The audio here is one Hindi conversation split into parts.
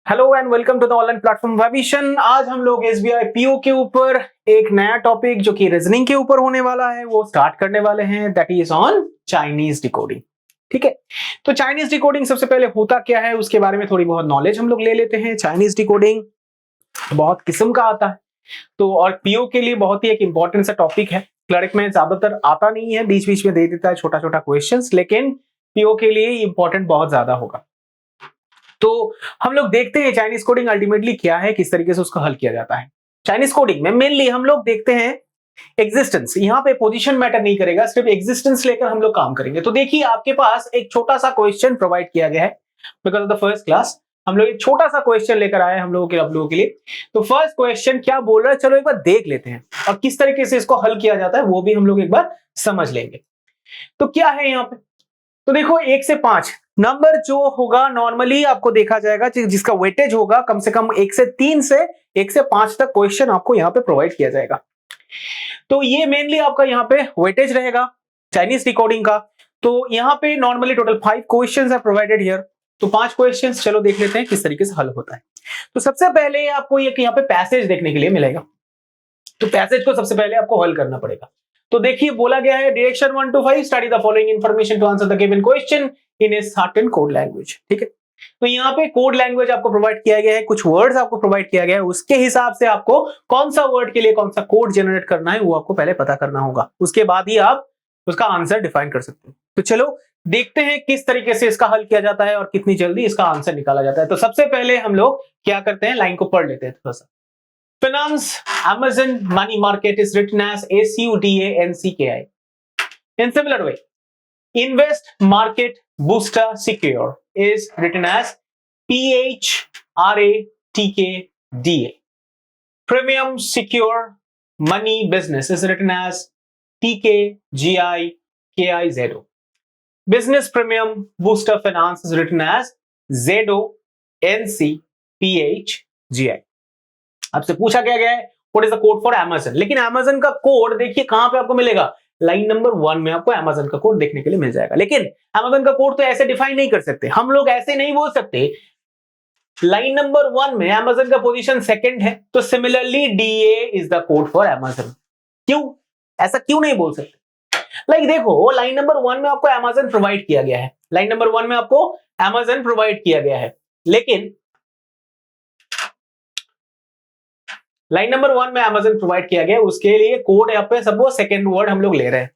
Hello and welcome to the online platform vision. आज हम लोग एसबीआई पीओ के ऊपर एक नया टॉपिक जो कि रीजनिंग के ऊपर होने वाला है वो स्टार्ट करने वाले हैं, that is on Chinese decoding. ठीक है, तो चाइनीज डिकोडिंग सबसे पहले होता क्या है उसके बारे में थोड़ी बहुत नॉलेज हम लोग ले लेते हैं। चाइनीज डिकोडिंग बहुत किस्म का आता है, तो और पीओ के लिए बहुत ही एक इंपॉर्टेंट सा टॉपिक है। क्लर्क में ज्यादातर आता नहीं है, बीच बीच में दे देता है छोटा छोटा क्वेश्चंस, लेकिन पीओ के लिए इंपॉर्टेंट बहुत ज्यादा होगा। तो हम लोग देखते हैं चाइनीज कोडिंग अल्टीमेटली क्या है, किस तरीके से उसको हल किया जाता है। चाइनीज कोडिंग में मेनली हम लोग देखते हैं एग्जिस्टेंस। यहां पे पोजीशन मैटर नहीं करेगा, सिर्फ एग्जिस्टेंस लेकर हम लोग काम करेंगे। तो देखिए आपके पास एक छोटा सा क्वेश्चन प्रोवाइड किया गया है because of the first class. हम लोग एक छोटा सा क्वेश्चन लेकर आए हम लोगों के आप लोगों के लिए। तो फर्स्ट क्वेश्चन क्या बोल रहा है, चलो एक बार देख लेते हैं और किस तरीके से इसको हल किया जाता है वो भी हम लोग एक बार समझ लेंगे। तो क्या है यहाँ पे, तो देखो 1 से 5 नंबर जो होगा नॉर्मली आपको देखा जाएगा जिसका वेटेज होगा कम से कम 1 से 3 से 1 से 5 तक क्वेश्चन आपको यहाँ पे प्रोवाइड किया जाएगा। तो ये मेनली आपका यहाँ पे वेटेज रहेगा चाइनीज डिकोडिंग का। तो यहाँ पे normally total 5 questions are provided here. तो 5 क्वेश्चंस चलो देख लेते हैं किस तरीके से हल होता है। तो सबसे पहले आपको ये यहाँ पे पैसेज देखने के लिए मिलेगा, तो पैसेज को सबसे पहले आपको हल करना पड़ेगा। तो देखिए बोला गया है direction 1 to 5 study the following information to answer the given question in a certain code language. ठीक है, तो यहाँ पे कोड लैंग्वेज आपको प्रोवाइड किया गया है, कुछ वर्ड्स आपको प्रोवाइड किया गया है, उसके हिसाब से आपको कौन सा वर्ड के लिए कौन सा कोड जनरेट करना है वो आपको पहले पता करना होगा, उसके बाद ही आप उसका आंसर डिफाइन कर सकते हैं। तो चलो देखते हैं किस तरीके से इसका हल किया जाता है और कितनी जल्दी इसका आंसर निकाला जाता है। तो सबसे पहले हम लोग क्या करते हैं, लाइन को पढ़ लेते हैं थोड़ा सा। Finance Amazon money market is written as ACUDANCKI. In similar way, invest market booster secure is written as PHRATKDA. Premium secure money business is written as PKGIKIZO. Business premium booster finance is written as ZONCPHGI. आपसे पूछा क्या गया है what is the code for Amazon, लेकिन Amazon का कोड देखिए कहां पे आपको मिलेगा, लाइन नंबर 1 में आपको Amazon का कोड देखने के लिए मिल जाएगा। लेकिन Amazon का कोड तो ऐसे डिफाइन नहीं कर सकते, हम लोग ऐसे नहीं बोल सकते लाइन नंबर 1 में Amazon का पोजीशन सेकंड है तो similarly DA is the code for Amazon। क्यों ऐसा क्यों नहीं बोल सकते? देखो लाइन नंबर 1 में आपको Amazon प्रोवाइड किया गया है, लाइन नंबर 1 में आपको Amazon प्रोवाइड किया गया है, लेकिन लाइन नंबर 1 में Amazon प्रोवाइड किया गया, उसके लिए कोड यहाँ पे सपोज सेकंड वर्ड हम लोग ले रहे हैं।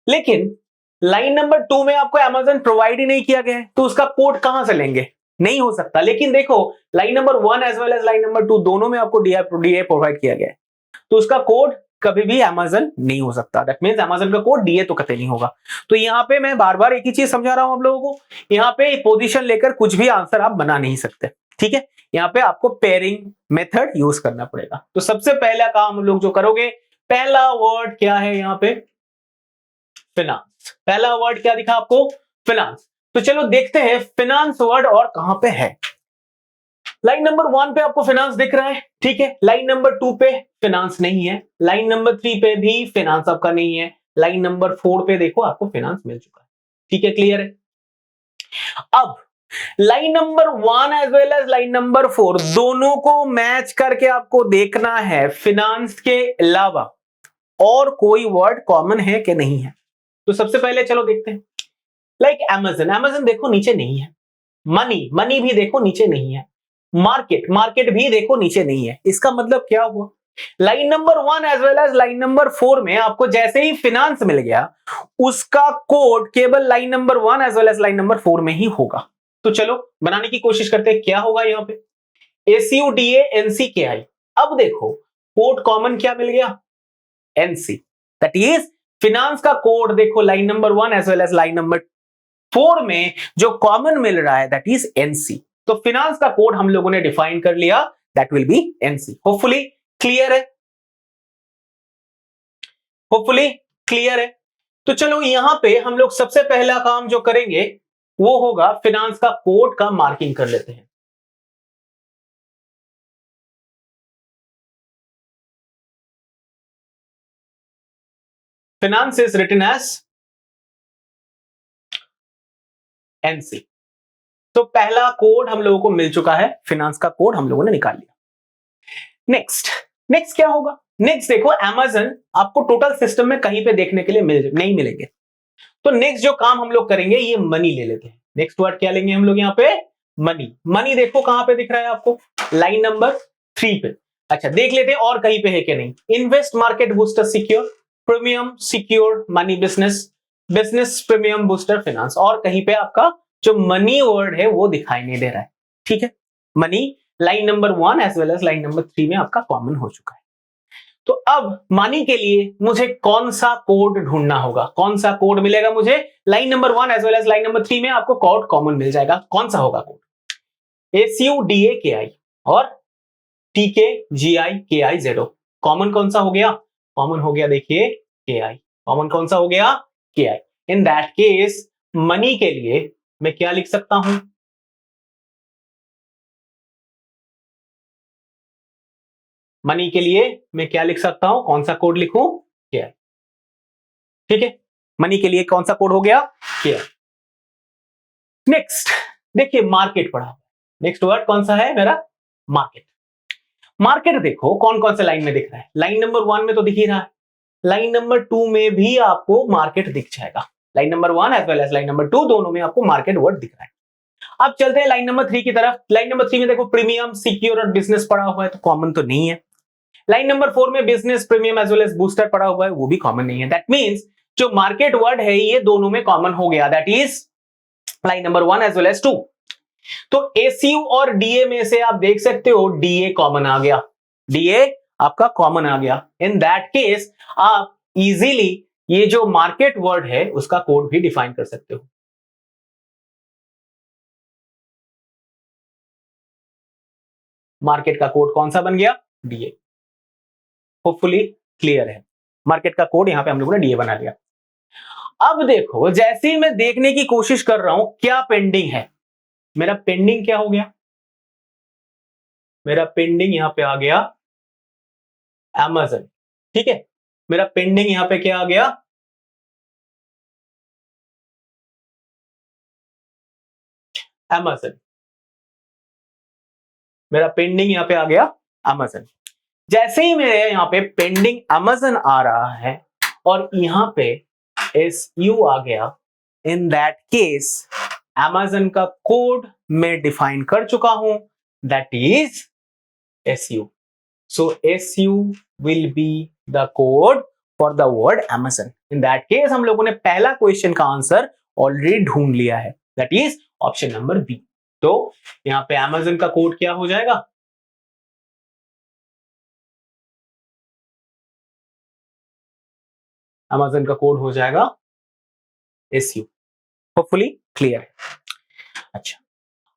लेकिन लाइन नंबर 2 में आपको Amazon प्रोवाइड ही नहीं किया गया है, तो उसका कोड कहां से लेंगे, नहीं हो सकता। लेकिन देखो line number 1 as well as line number 2 दोनों में आपको DA प्रोवाइड किया गया है, तो उसका कोड कभी भी Amazon नहीं हो सकता। दैट मींस Amazon का कोड DA तो कतई नहीं होगा। तो यहाँ पे मैं बार बार एक ही चीज समझा रहा हूं आप लोगों को, यहाँ पे पोजीशन लेकर कुछ भी आंसर आप बना नहीं सकते। ठीक है, यहाँ पे आपको पेयरिंग मेथड यूज करना पड़ेगा। तो सबसे पहला काम हम लोग जो करोगे, पहला वर्ड क्या है यहाँ पे, फिनांस। पहला वर्ड क्या दिखा आपको, फिनांस। तो चलो देखते हैं फिनांस वर्ड और कहां पे है। लाइन नंबर 1 पे आपको फिनांस दिख रहा है, ठीक है। लाइन नंबर 2 पे फिनांस नहीं है, लाइन नंबर 3 पे भी फिनांस आपका नहीं है, लाइन नंबर 4 पे देखो आपको फिनांस मिल चुका है। ठीक है, क्लियर है। अब line number 1 as well as line number 4 दोनों को मैच करके आपको देखना है फिनांस के अलावा और कोई वर्ड कॉमन है कि नहीं है। तो सबसे पहले चलो देखते हैं, Amazon देखो नीचे नहीं है, मनी भी देखो नीचे नहीं है, मार्केट भी देखो नीचे नहीं है। इसका मतलब क्या हुआ, line number 1 as well as line number 4 में आपको जैसे ही फिनांस मिल गया, उसका कोड केवल line number 1 as well as line number 4 में ही होगा। तो चलो बनाने की कोशिश करते हैं, क्या होगा यहाँ पे ACUDANCKI। अब देखो कोड कॉमन क्या मिल गया, NC, दैट इज फिनांस का कोड देखो line number 1 as well as line number 4 में जो कॉमन मिल रहा है दैट इज NC। तो फिनांस का कोड हम लोगों ने डिफाइन कर लिया, that will be NC। Hopefully clear है, होपफुली क्लियर है। तो चलो यहां पे हम लोग सबसे पहला काम जो करेंगे वो होगा फिनांस का कोड का मार्किंग कर लेते हैं। Finance is written as NC। तो पहला कोड हम लोगों को मिल चुका है, फाइनेंस का कोड हम लोगों ने निकाल लिया। नेक्स्ट नेक्स्ट क्या होगा? नेक्स्ट देखो, अमेज़न आपको टोटल सिस्टम में कहीं पे देखने के लिए नहीं मिलेंगे। तो नेक्स्ट जो काम हम लोग करेंगे, ये मनी ले लेते हैं। नेक्स्ट वर्ड क्या लेंगे हम लोग यहाँ पे? मनी। मनी देखो कहां पे दिख रहा है आपको? लाइन नंबर 3 पे। अच्छा देख लेते हैं और कहीं पे है क्या नहीं। Invest, market booster, secure, premium, secure, money, business, business, premium, booster, finance. और कहीं पे आपका जो मनी वर्ड है वो दिखाई नहीं दे रहा है। ठीक है, money line number 1 as well as line number 3 में आपका कॉमन हो चुका है। तो अब मनी के लिए मुझे कौन सा कोड ढूंढना होगा? कौन सा कोड मिलेगा मुझे? Line number 1 as well as line number 3 में आपको कोड कॉमन मिल जाएगा। कौन सा होगा कोड? SUDAKI और TKGIKIZO। कॉमन कौन सा हो गया? कॉमन हो गया देखिए KI। कॉमन कौन सा हो गया? KI। In that case money के लिए मैं क्या लिख सकता हूं? मनी के लिए मैं क्या लिख सकता हूं? कौन सा कोड लिखूं? KI। ठीक है, मनी के लिए कौन सा कोड हो गया? KI। नेक्स्ट देखिए, मार्केट पढ़ा। नेक्स्ट वर्ड कौन सा है मेरा? मार्केट। मार्केट देखो कौन कौन से लाइन में दिख रहा है। लाइन नंबर 1 में तो दिख ही रहा है, लाइन नंबर 2 में भी आपको मार्केट दिख जाएगा। Line number 1 as well as line number 2 दोनों में आपको मार्केट वर्ड दिख रहा है। अब चलते हैं लाइन नंबर 3 की तरफ। लाइन नंबर 3 में देखो प्रीमियम, सिक्योर और बिजनेस पड़ा हुआ है, तो कॉमन तो नहीं है। लाइन नंबर 4 में business, premium as well as booster पड़ा हुआ है, वो भी कॉमन नहीं है। दैट मींस जो मार्केट वर्ड है ये दोनों में कॉमन हो गया, that is line number 1 as well as 2। तो एसयू और डीए में से आप देख सकते हो डीए कॉमन आ गया, डीए आपका कॉमन आ गया। इन दैट केस आप इजीली ये जो मार्केट वर्ड है उसका कोड भी डिफाइन कर सकते हो। मार्केट का कोड कौन सा बन गया? डीए। होपफुली क्लियर है। मार्केट का कोड यहां पे हम लोगों ने डीए बना लिया। अब देखो, जैसे ही मैं देखने की कोशिश कर रहा हूं क्या पेंडिंग है, मेरा पेंडिंग क्या हो गया? मेरा पेंडिंग यहां पे आ गया Amazon। ठीक है, मेरा पेंडिंग यहां पे क्या आ गया? Amazon। मेरा पेंडिंग यहां पे आ गया Amazon। जैसे ही मेरे यहां पे पेंडिंग Amazon आ रहा है और यहां पे SU आ गया, इन दैट केस Amazon का कोड मैं डिफाइन कर चुका हूं, that is SU। So SU will be the code for the word Amazon। In that case हम लोगों ने पहला क्वेश्चन का आंसर ऑलरेडी ढूंढ लिया है, that is option number B. तो यहां पे Amazon का कोड क्या हो जाएगा? Amazon का कोड हो जाएगा SU। होपफुली क्लियर है। अच्छा,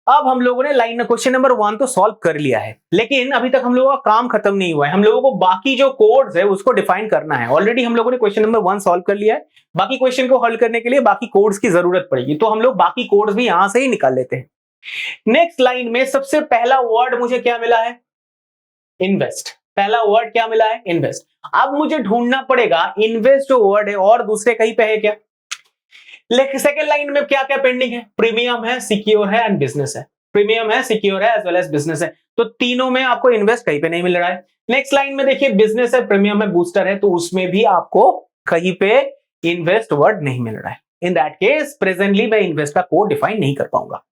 अब हम लोगों ने लाइन क्वेश्चन नंबर 1 तो सॉल्व कर लिया है, लेकिन अभी तक हम लोगों का काम खत्म नहीं हुआ है। हम लोगों को बाकी जो कोड्स है उसको डिफाइन करना है। ऑलरेडी हम लोगों ने क्वेश्चन नंबर 1 सॉल्व कर लिया है, बाकी क्वेश्चन को हल करने के लिए बाकी कोड्स की जरूरत पड़ेगी, तो हम लोग बाकी कोड्स भी यहां से ही निकाल लेते हैं। नेक्स्ट लाइन में सबसे पहला वर्ड मुझे क्या मिला है? इन्वेस्ट। पहला वर्ड क्या मिला है? इन्वेस्ट। अब मुझे ढूंढना पड़ेगा इन्वेस्ट जो वर्ड है और दूसरे कहीं पे है क्या। लेकिन सेकंड लाइन में क्या क्या पेंडिंग है? प्रीमियम है, सिक्योर है एंड बिजनेस है। प्रीमियम है, सिक्योर है एज वेल एज बिजनेस है, तो तीनों में आपको इन्वेस्ट कहीं पे नहीं मिल रहा है। नेक्स्ट लाइन में देखिए बिजनेस है, प्रीमियम है, बूस्टर है, तो उसमें भी आपको कहीं पे इन्वेस्ट वर्ड नहीं मिल रहा है। इन दैट केस प्रेजेंटली मैं इन्वेस्ट का कोड डिफाइन नहीं कर पाऊंगा।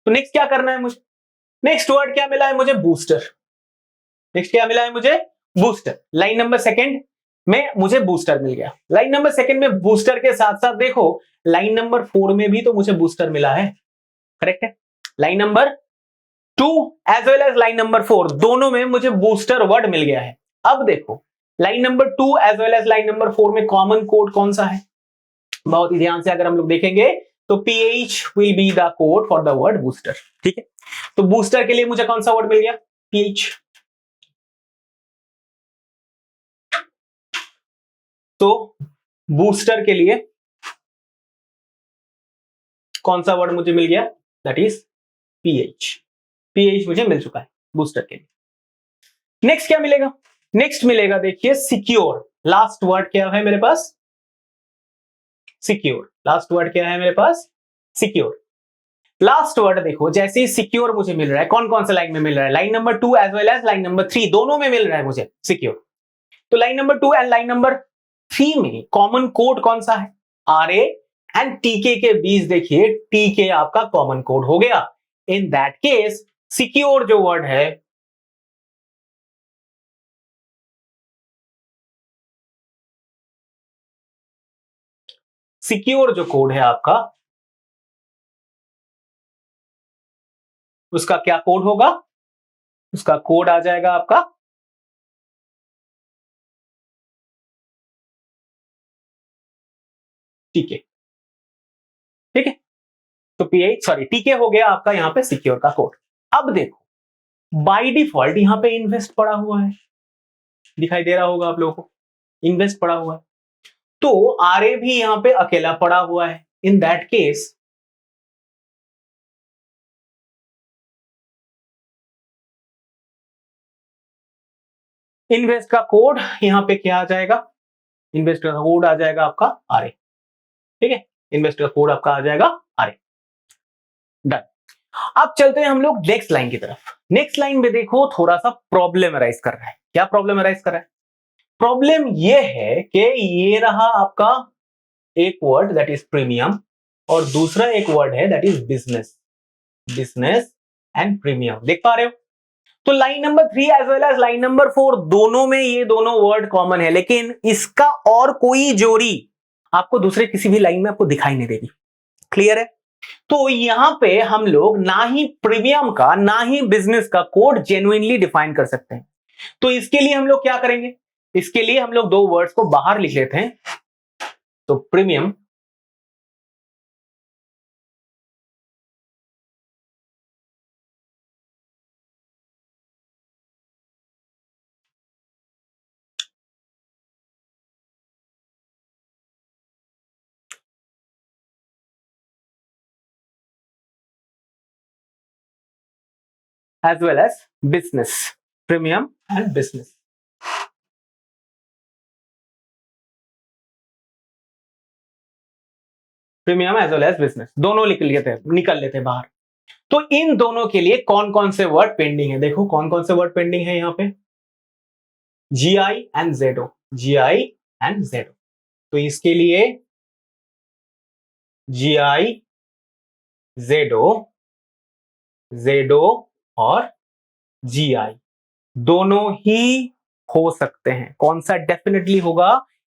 तो नेक्स्ट क्या करना है मुझे? नेक्स्ट वर्ड क्या मिला है मुझे? बूस्टर। नेक्स्ट क्या मिला है मुझे? बूस्टर। लाइन नंबर सेकंड में मुझे बूस्टर मिल गया। लाइन नंबर सेकंड में बूस्टर के साथ साथ देखो लाइन नंबर 4 में भी तो मुझे बूस्टर मिला है, करेक्ट है। Line number 2 as well as line number 4 दोनों में मुझे बूस्टर वर्ड मिल गया है। अब देखो line number 2 as well as line number 4 में कॉमन कोड कौन सा है? बहुत ही ध्यान से अगर हम लोग देखेंगे तो PH will be the code for the word booster. ठीक है, तो बूस्टर के लिए मुझे कौन सा वर्ड मिल गया? PH। तो बूस्टर के लिए कौन सा वर्ड मुझे मिल गया? That is PH। PH मुझे मिल चुका है बूस्टर के लिए। नेक्स्ट क्या मिलेगा? नेक्स्ट मिलेगा देखिए सिक्योर। लास्ट वर्ड क्या है मेरे पास? सिक्योर। लास्ट वर्ड क्या है मेरे पास? सिक्योर। लास्ट वर्ड देखो, जैसे सिक्योर मुझे मिल रहा है, कौन कौन से लाइन में मिल रहा है, line number 2 as well as line number 3 दोनों में मिल रहा है मुझे सिक्योर। तो line number 2 and line number 3 में कॉमन कोड कौन सा है, आर ए एंड टीके के बीच देखिए टीके आपका कॉमन कोड हो गया। इन दैट केस सिक्योर जो वर्ड है, सिक्योर जो कोड है आपका, उसका क्या कोड होगा, उसका कोड आ जाएगा आपका टीके। ठीक है, तो पीएच सॉरी टीके हो गया आपका यहां पे सिक्योर का कोड। अब देखो बाय डिफॉल्ट यहां पे इन्वेस्ट पड़ा हुआ है, दिखाई दे रहा होगा आप लोगों को, इन्वेस्ट पड़ा हुआ है। तो आरए भी यहां पे अकेला पड़ा हुआ है। इन दैट केस इन्वेस्ट का कोड यहां पे क्या आ जाएगा, इन्वेस्ट का कोड आ जाएगा आपका आरए। ठीक है, इन्वेस्ट का कोड आपका आ जाएगा आरए। डन। अब चलते हैं हम लोग नेक्स्ट लाइन की तरफ। नेक्स्ट लाइन में देखो थोड़ा सा प्रॉब्लम अराइज कर रहा है। क्या प्रॉब्लम अराइज कर रहा है, प्रॉब्लम ये है कि ये रहा आपका एक वर्ड दैट इज प्रीमियम और दूसरा एक वर्ड है that is business, business and premium. देख पा रहे हो, तो line number 3 as well as line number 4 दोनों में ये दोनों वर्ड कॉमन है, लेकिन इसका और कोई जोड़ी आपको दूसरे किसी भी लाइन में आपको दिखाई नहीं देगी। क्लियर है, तो यहां पे हम लोग ना ही प्रीमियम का ना ही बिजनेस का कोड जेन्युइनली डिफाइन कर सकते हैं। तो इसके लिए हम लोग क्या करेंगे, इसके लिए हम लोग दो वर्ड्स को बाहर लिख लेते हैं। तो premium as well as business, premium and business। Premium as well as business दोनों निकल लेते हैं बाहर। तो इन दोनों के लिए कौन कौन से वर्ड पेंडिंग है, देखो कौन कौन से वर्ड पेंडिंग है यहां पे, जीआई एंड जेडो, जीआई एंड जेडो। तो इसके लिए जीआई, जेडो, जेडो और जीआई दोनों ही हो सकते हैं। कौन सा डेफिनेटली होगा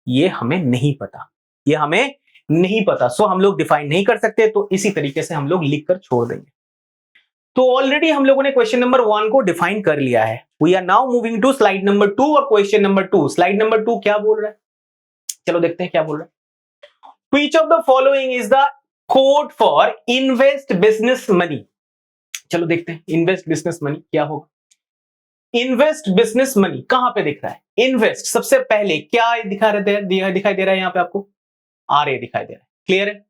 ये हमें नहीं पता, ये हमें नहीं पता, सो हम लोग डिफाइन नहीं कर सकते, तो इसी तरीके से हम लोग लिखकर छोड़ देंगे। तो ऑलरेडी हम लोगों ने क्वेश्चन नंबर 1 को डिफाइन कर लिया है। We are now moving to slide number 2 और क्वेश्चन नंबर 2। स्लाइड नंबर 2 क्या बोल रहा है, चलो देखते हैं क्या बोल रहा है। Which of the following is the code for invest business money. चलो देखते हैं इन्वेस्ट बिजनेस मनी क्या होगा। इन्वेस्ट बिजनेस मनी कहां पे दिख रहा है, इन्वेस्ट सबसे पहले क्या दिखाई दे रहा है यहां पे आपको, आरए दिखाई दे रहा है। क्लियर है,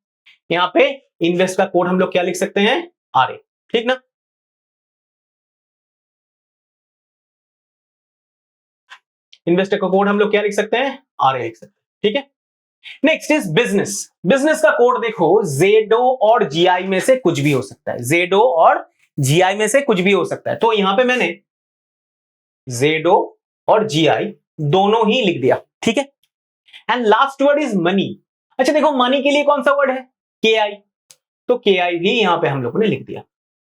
यहां पे इन्वेस्ट का कोड हम लोग क्या लिख सकते हैं, आरए। ठीक ना, इन्वेस्टर का कोड हम लोग क्या लिख सकते हैं, आरए लिख सकते हैं। ठीक है, नेक्स्ट इज बिजनेस। बिजनेस का कोड देखो जेडो और जीआई में से कुछ भी हो सकता है, जेडो और जीआई में से कुछ भी हो सकता है। तो यहां पे मैंने जेडो और जीआई दोनों ही लिख दिया। ठीक है, and last word is money. अच्छा देखो मनी के लिए कौन सा वर्ड है, के आई, तो के आई भी यहां पे हम लोगों ने लिख दिया।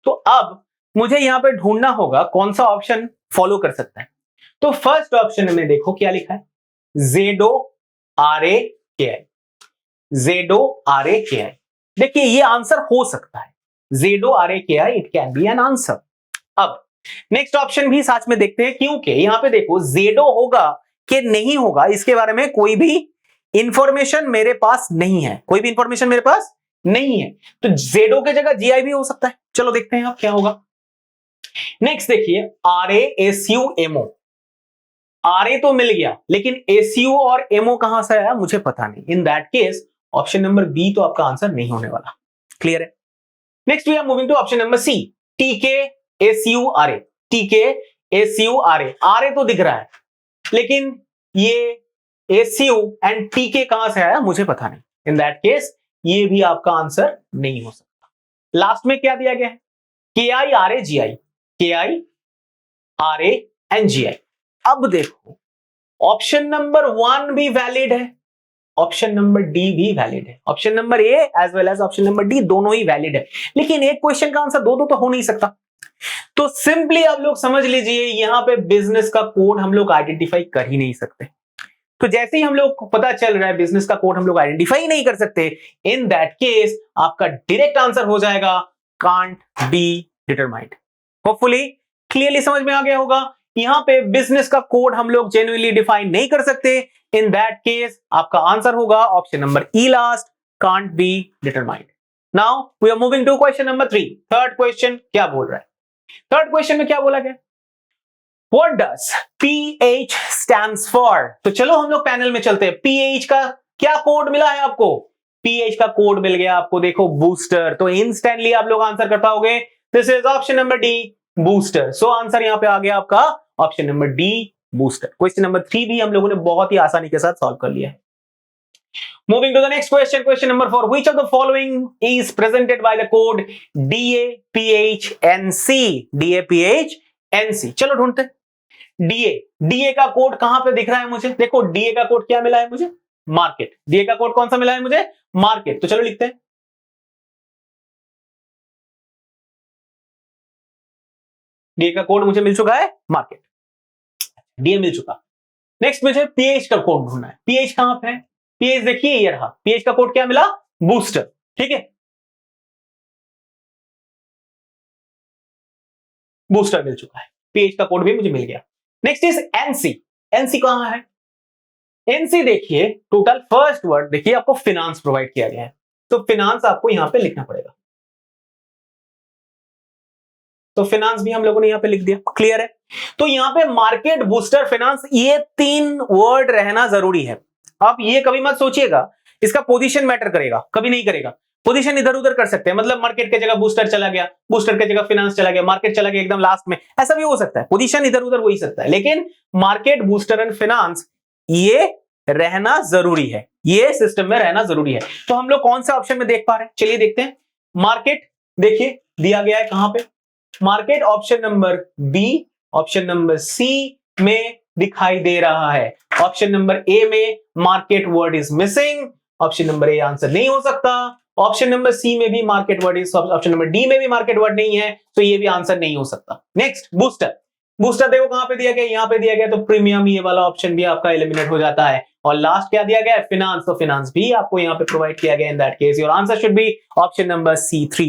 तो अब मुझे यहां पे ढूंढना होगा कौन सा ऑप्शन फॉलो कर सकता है। तो फर्स्ट ऑप्शन में देखो क्या लिखा है, जेडो R A K I, जेडो R A K आई। देखिए ये आंसर हो सकता है, जेडो R A K I, it can be an answer. अब नेक्स्ट ऑप्शन भी साथ में देखते हैं, क्योंकि यहां पे देखो जेडो होगा कि नहीं होगा इसके बारे में कोई भी इंफॉर्मेशन मेरे पास नहीं है, कोई भी इंफॉर्मेशन मेरे पास नहीं है। तो जेडो की जगह जीआई भी हो सकता है। चलो देखते हैं अब क्या होगा। नेक्स्ट देखिए R A S U MO, R A तो मिल गया लेकिन एसयू और एमओ कहां से आया मुझे पता नहीं। In that case option number B तो आपका आंसर नहीं होने वाला। क्लियर है, next we are moving to option number C, TK SU R A, TK SU R A, R A तो दिख रहा है लेकिन ये एसयू एंड टीके कहां से आया मुझे पता नहीं। इन दैट केस ये भी आपका आंसर नहीं हो सकता। लास्ट में क्या दिया गया है? KIRAGI, KIRANGI। अब देखो ऑप्शन नंबर 1 भी वैलिड है, ऑप्शन नंबर डी भी वैलिड है, option number A as well as option number D दोनों ही वैलिड है, लेकिन एक क्वेश्चन का आंसर दो तो हो नहीं सकता। तो सिंपली आप लोग समझ लीजिए यहां पे बिजनेस का कोड हम लोग आइडेंटिफाई कर ही नहीं सकते। तो जैसे ही हम लोग को पता चल रहा है बिजनेस का कोड हम लोग आइडेंटिफाई नहीं कर सकते, इन दैट केस आपका डायरेक्ट आंसर हो जाएगा can't be determined. Hopefully clearly समझ में आ गया होगा। यहां पे बिजनेस का कोड हम लोग जेन्युइनली डिफाइन नहीं कर सकते, इन दैट केस आपका आंसर होगा option number E last, can't be determined. Now we are moving to question number 3। Third question क्या बोल रहा है? थर्ड क्वेश्चन में क्या बोला गया? What does PH stands for? तो चलो हम लोग पैनल में चलते हैं। PH का क्या कोड मिला है आपको? PH का कोड मिल गया आपको, देखो बूस्टर। तो इंस्टेंटली आप लोग आंसर कर पाओगे, this is option number D, booster. So answer यहां पे आ गया आपका option number D, booster. Question number 3 भी हम लोगों ने बहुत ही आसानी के साथ सॉल्व कर लिया है। Moving to the next question, question number 4. Which of the following is presented by the code DAPHNC? DAPHNC। चलो ढूंढते हैं। डीए का कोड कहां पे दिख रहा है मुझे? देखो डीए का कोड क्या मिला है मुझे? मार्केट। डीए का कोड कौन सा मिला है मुझे? मार्केट। तो चलो लिखते हैं, डीए का कोड मुझे मिल चुका है मार्केट, डीए मिल चुका। नेक्स्ट मुझे पीएच का कोड ढूंढना है। पीएच कहां पे है? पीएच देखिए ये रहा, पीएच का कोड क्या मिला? बूस्टर। ठीक है, बूस्टर मिल चुका है, पीएच का कोड भी मुझे मिल गया। Next is NC. एनसी कहां है? एनसी देखिए टोटल फर्स्ट वर्ड देखिए आपको फिनांस प्रोवाइड किया गया है, तो फिनांस आपको यहां पे लिखना पड़ेगा। तो फिनांस भी हम लोगों ने यहां पे लिख दिया, क्लियर है। तो यहां पे मार्केट, बूस्टर, फिनांस, ये 3 वर्ड रहना जरूरी है। आप ये कभी मत सोचिएगा इसका पोजीशन मैटर करेगा, कभी नहीं करेगा। पोजीशन इधर उधर कर सकते हैं, मतलब मार्केट के जगह बूस्टर चला गया, बूस्टर के जगह फिनांस चला गया, मार्केट चला गया एकदम लास्ट में, ऐसा भी हो सकता है। पोजीशन इधर उधर हो ही सकता है, लेकिन मार्केट, बूस्टर एंड फिनांस ये रहना जरूरी है, ये सिस्टम में रहना जरूरी है। तो हम लोग कौन सा ऑप्शन में देख पा रहे हैं? चलिए देखते हैं। मार्केट देखिए दिया गया है कहां पे? Market option number B, option number C में दिखाई दे रहा है। ऑप्शन नंबर ए में market word is missing, option number A answer नहीं हो सकता। ऑप्शन नंबर सी में भी market word is, option number D में भी मार्केट वर्ड नहीं है, तो ये भी आंसर नहीं हो सकता। Next booster. बूस्टर देखो कहां पे दिया गया? यहां पे दिया गया, तो प्रीमियम ये वाला ऑप्शन भी आपका एलिमिनेट हो जाता है। और लास्ट क्या दिया गया है? फिनांस। तो फिनांस भी आपको यहां पे प्रोवाइड किया गया। इन that case your answer should be option number C3।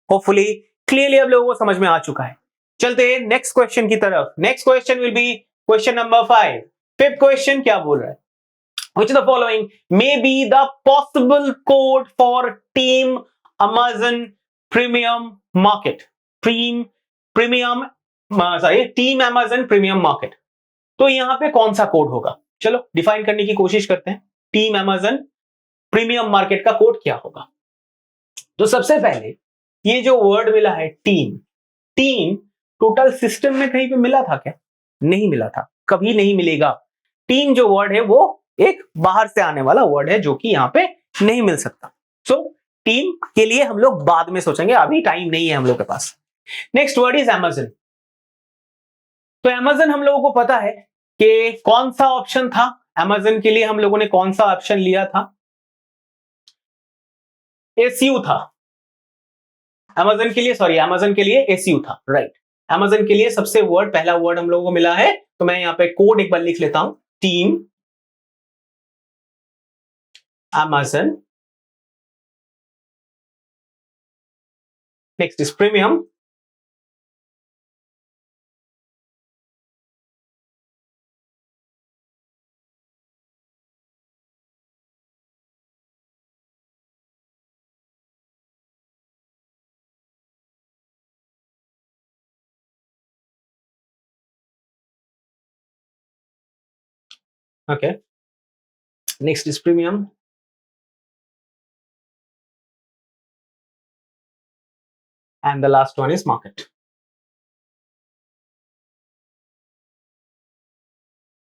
Hopefully clearly अब लोगों को समझ में आ चुका है। चलते हैं नेक्स्ट क्वेश्चन की तरफ। Next question will be question number 5। Fifth question क्या बोल रहा है? Which of the following may be the possible code for Team Amazon Premium Market? Team Amazon Premium Market। तो यहां पे कौन सा कोड होगा? चलो डिफाइन करने की कोशिश करते हैं। टीम Amazon प्रीमियम मार्केट का कोड क्या होगा? तो सबसे पहले ये जो वर्ड मिला है टीम, टीम टोटल सिस्टम में कहीं पे मिला था क्या? नहीं मिला था, कभी नहीं मिलेगा। टीम जो वर्ड है वो एक बाहर से आने वाला वर्ड है जो कि यहां पे नहीं मिल सकता। सो टीम के लिए हम लोग बाद में सोचेंगे, अभी टाइम नहीं है हम लोग के पास। Next word is Amazon. तो अमेजन हम लोगों को पता है कि कौन सा ऑप्शन था अमेजन के लिए, हम लोगों ने कौन सा ऑप्शन लिया था? एसयू था अमेजन के लिए, सॉरी अमेजन के लिए एसयू था, राइट। अमेजन के लिए सबसे वर्ड, पहला वर्ड हम लोगों को मिला है, तो मैं यहां पे कोड एक बार लिख लेता हूं, team Amazon. Next is premium, okay. Next is premium, and the last one is market।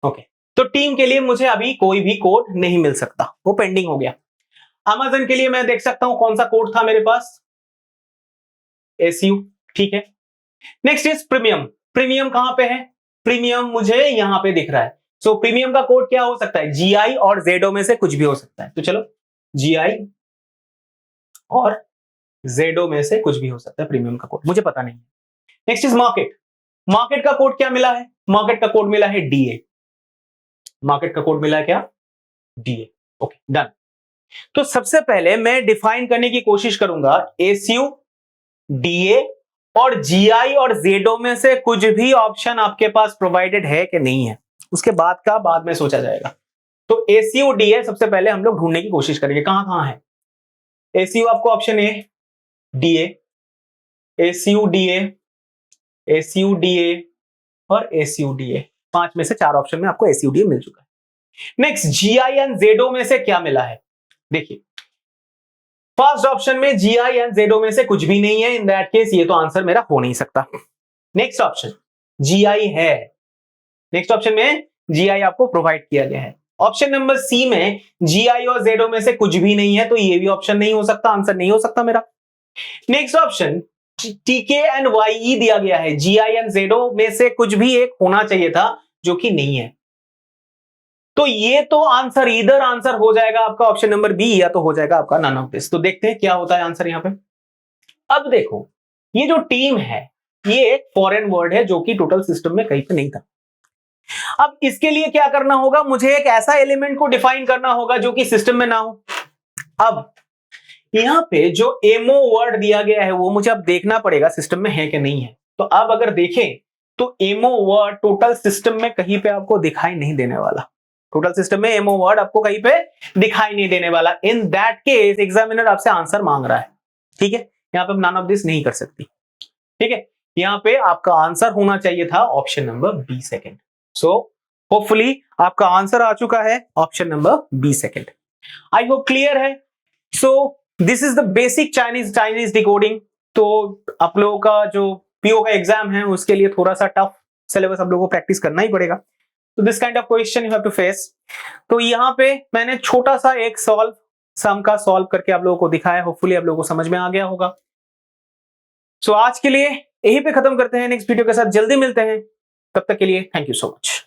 Okay, तो टीम के लिए मुझे अभी कोई भी कोड नहीं मिल सकता, वो पेंडिंग हो गया। अमेजन के लिए मैं देख सकता हूं कौन सा कोड था मेरे पास, एसयू, ठीक है। Next is premium. प्रीमियम कहां पे है? प्रीमियम मुझे यहां पे दिख रहा है। सो प्रीमियम का कोड क्या हो सकता है? जीआई और जेडो में से कुछ भी हो सकता है। तो चलो जीआई और जेडो में से कुछ भी हो सकता है प्रीमियम का कोड, मुझे पता नहीं है। Next is market. मार्केट का कोड क्या मिला है? मार्केट का कोड मिला है डीए। मार्केट का कोड मिला है क्या? डीए। Okay done. तो सबसे पहले मैं डिफाइन करने की कोशिश करूंगा एसयू, डीए और जीआई और जेडो में से कुछ भी ऑप्शन आपके पास प्रोवाइडेड है कि नहीं है, उसके बाद का बाद में सोचा जाएगा। तो एसयू डीए सबसे पहले हम लोग ढूंढने की कोशिश करेंगे कहां कहां है। एसयू आपको option A, DA, SU DA, SU DA और एसयू डीए, 5 में से 4 ऑप्शन में आपको एसयू डीए मिल चुका है। नेक्स्ट जीआई एंड जेडो में से क्या मिला है? देखिए फर्स्ट ऑप्शन में जीआई एंड जेडो में से कुछ भी नहीं है, इन दैट केस ये तो आंसर मेरा हो नहीं सकता। नेक्स्ट ऑप्शन जीआई है, नेक्स्ट ऑप्शन में जीआई आपको प्रोवाइड किया गया है। ऑप्शन नंबर सी में जीआई और जेडो में से कुछ भी नहीं है, तो ये भी ऑप्शन नहीं हो सकता, आंसर नहीं हो सकता मेरा। नेक्स्ट ऑप्शन टीके एंड वाई दिया गया है, जीआई एंड जेडो में से कुछ भी एक होना चाहिए था जो कि नहीं है, तो ये तो आंसर इधर आंसर हो जाएगा आपका ऑप्शन नंबर बी या तो हो जाएगा आपका नन ऑफ दिस। तो देखते हैं क्या होता है आंसर यहां पे। अब देखो ये जो टीम है ये एक फॉरेन वर्ड है जो कि टोटल सिस्टम में कहीं पे नहीं था। अब इसके लिए क्या करना होगा? मुझे एक ऐसा एलिमेंट को डिफाइन करना होगा जो कि सिस्टम में ना हो। अब यहां पे जो एमओ वर्ड दिया गया है वो मुझे अब देखना पड़ेगा सिस्टम में है कि नहीं है। तो अब अगर देखें तो एमओ वर्ड टोटल सिस्टम में कहीं पे आपको दिखाई नहीं देने वाला। टोटल सिस्टम में एमओ वर्ड आपको कहीं पे दिखाई नहीं देने वाला। इन दैट केस एग्जामिनर आपसे आंसर मांग रहा है, ठीक है। यहां पे नन ऑफ दिस नहीं कर सकती, ठीक है। यहां पे आपका आंसर होना चाहिए था option number B second. So hopefully आपका आंसर आ चुका है option number B second. I hope clear है। So this is the basic Chinese decoding. तो आप लोगों का जो पीओ का एग्जाम है उसके लिए थोड़ा सा टफ सिलेबस आप लोगों को प्रैक्टिस करना ही पड़ेगा। तो this kind of question you have to face. तो यहाँ पे मैंने छोटा सा एक सम का सॉल्व करके आप लोगों को दिखाया, होपफुली आप लोगों को समझ में आ गया होगा। सो आज के लिए यहीं पे खत्म करते हैं, नेक्स्ट वीडियो के साथ जल्दी मिलते हैं, तब तक के लिए थैंक यू सो मच।